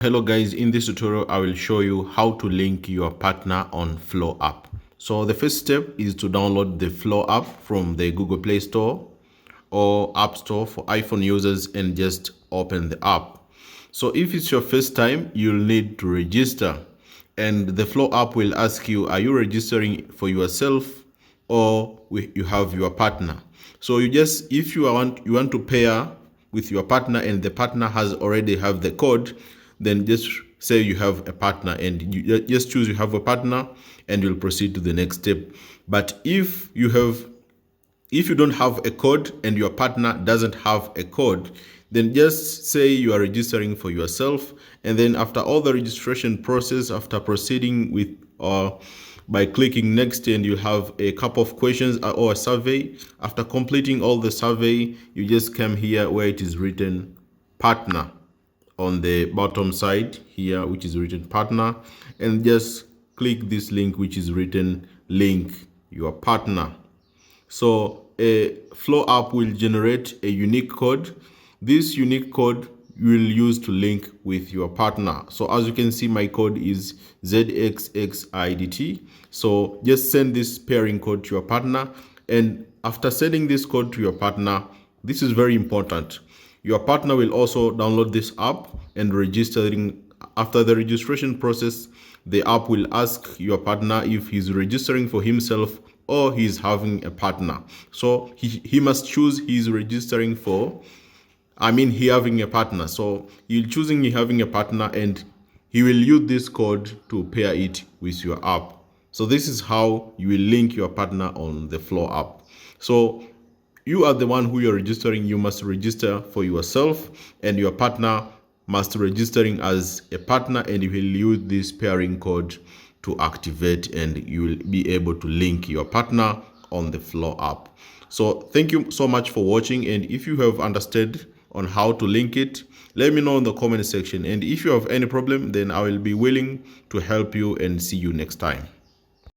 Hello guys, in this tutorial I will show you how to link your partner on Flow app. So the first step is to download the Flow app from the Google Play Store or App Store for iPhone users and just open the app. So if it's your first time, you'll need to register, and the Flow app will ask you, are you registering for yourself or you have your partner? So if you want to pair with your partner and the partner has already have the code, then just say you have a partner and you just choose you have a partner and you'll proceed to the next step. But if you don't have a code and your partner doesn't have a code, then just say you are registering for yourself, and then after all the registration process, after proceeding with by clicking next, and you have a couple of questions or a survey. After completing all the survey, you just come here where it is written partner on the bottom side here, which is written partner, and just click this link which is written link your partner. So a Flow app will generate a unique code. This unique code you will use to link with your partner. So as you can see, my code is ZXXIDT. So just send this pairing code to your partner, and after sending this code to your partner, this is very important. Your partner will also download this app and registering. After the registration process, the app will ask your partner if he's registering for himself or he's having a partner. So he must choose he's registering for, he having a partner. So you're choosing he having a partner, and he will use this code to pair it with your app. So this is how you will link your partner on the Flow app. So you are the one who you're registering. You must register for yourself, and your partner must registering as a partner, and you will use this pairing code to activate, and you will be able to link your partner on the Flow app. So thank you so much for watching, and if you have understood on how to link it, let me know in the comment section, and if you have any problem, then I will be willing to help you, and see you next time.